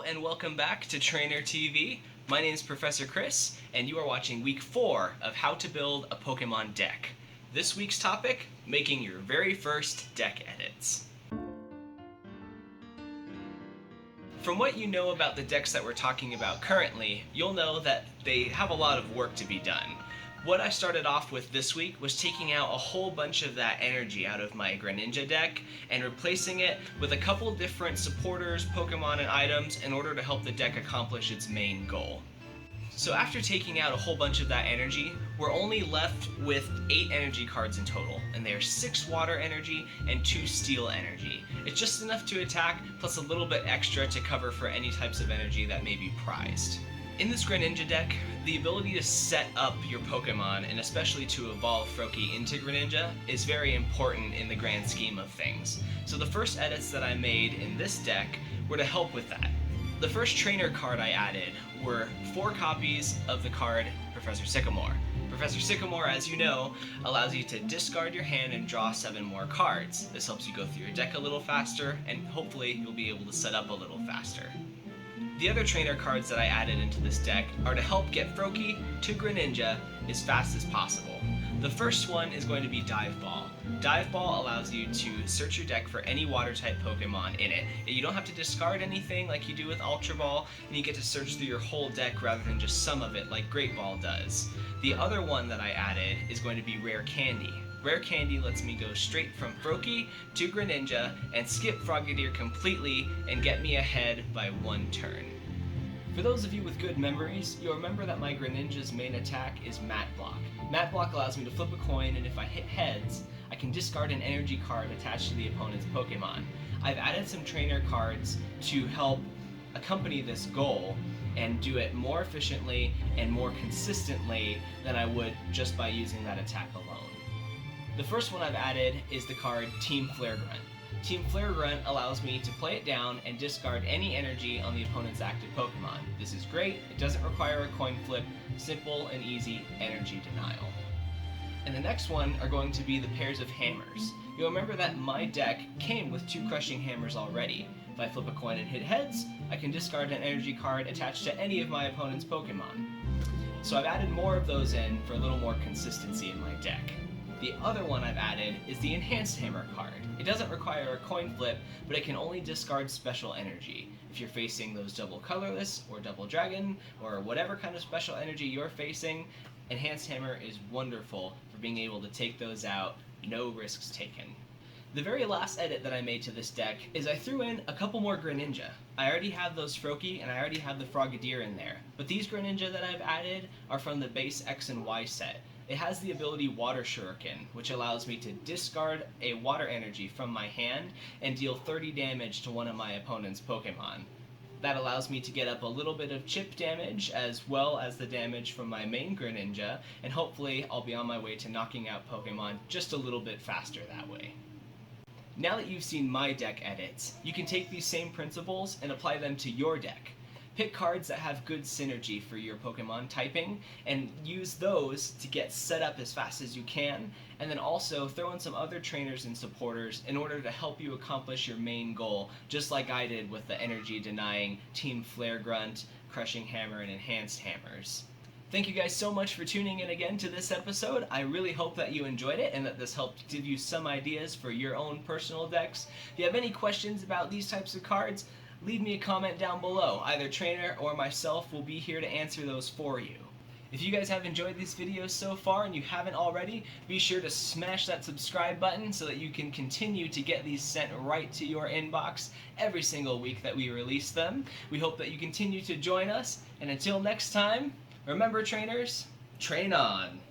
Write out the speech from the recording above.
and welcome back to Trainer TV. My name is Professor Chris, and you are watching week 4 of how to build a Pokemon deck. This week's topic, making your very first deck edits. From what you know about the decks that we're talking about currently, you'll know that they have a lot of work to be done. What I started off with this week was taking out a whole bunch of that energy out of my Greninja deck and replacing it with a couple different supporters, Pokemon, and items in order to help the deck accomplish its main goal. So after taking out a whole bunch of that energy, we're only left with 8 energy cards in total, and they are 6 water energy and 2 steel energy. It's just enough to attack, plus a little bit extra to cover for any types of energy that may be prized. In this Greninja deck, the ability to set up your Pokemon, and especially to evolve Froakie into Greninja, is very important in the grand scheme of things. So the first edits that I made in this deck were to help with that. The first trainer card I added were 4 copies of the card Professor Sycamore. Professor Sycamore, as you know, allows you to discard your hand and draw 7 more cards. This helps you go through your deck a little faster, and hopefully you'll be able to set up a little faster. The other trainer cards that I added into this deck are to help get Froakie to Greninja as fast as possible. The first one is going to be Dive Ball. Dive Ball allows you to search your deck for any water-type Pokemon in it. You don't have to discard anything like you do with Ultra Ball, and you get to search through your whole deck rather than just some of it like Great Ball does. The other one that I added is going to be Rare Candy. Rare Candy lets me go straight from Froakie to Greninja and skip Frogadier completely and get me ahead by 1 turn. For those of you with good memories, you'll remember that my Greninja's main attack is Mat Block. Mat Block allows me to flip a coin, and if I hit heads, I can discard an energy card attached to the opponent's Pokemon. I've added some trainer cards to help accompany this goal and do it more efficiently and more consistently than I would just by using that attack alone. The first one I've added is the card Team Flare Grunt. Team Flare Grunt allows me to play it down and discard any energy on the opponent's active Pokemon. This is great, it doesn't require a coin flip, simple and easy energy denial. And the next one are going to be the pairs of hammers. You'll remember that my deck came with 2 crushing hammers already. If I flip a coin and hit heads, I can discard an energy card attached to any of my opponent's Pokemon. So I've added more of those in for a little more consistency in my deck. The other one I've added is the Enhanced Hammer card. It doesn't require a coin flip, but it can only discard special energy. If you're facing those double colorless, or double dragon, or whatever kind of special energy you're facing, Enhanced Hammer is wonderful for being able to take those out, no risks taken. The very last edit that I made to this deck is I threw in a couple more Greninja. I already have those Froakie and I already have the Frogadier in there, but these Greninja that I've added are from the base X and Y set. It has the ability Water Shuriken, which allows me to discard a water energy from my hand and deal 30 damage to one of my opponent's Pokemon. That allows me to get up a little bit of chip damage as well as the damage from my main Greninja, and hopefully I'll be on my way to knocking out Pokemon just a little bit faster that way. Now that you've seen my deck edits, you can take these same principles and apply them to your deck. Pick cards that have good synergy for your Pokemon typing and use those to get set up as fast as you can, and then also throw in some other trainers and supporters in order to help you accomplish your main goal, just like I did with the energy denying Team Flare Grunt, Crushing Hammer, and Enhanced Hammers. Thank you guys so much for tuning in again to this episode. I really hope that you enjoyed it and that this helped give you some ideas for your own personal decks. If you have any questions about these types of cards, leave me a comment down below. Either Trainer or myself will be here to answer those for you. If you guys have enjoyed these videos so far and you haven't already, be sure to smash that subscribe button so that you can continue to get these sent right to your inbox every single week that we release them. We hope that you continue to join us, and until next time, remember trainers, train on!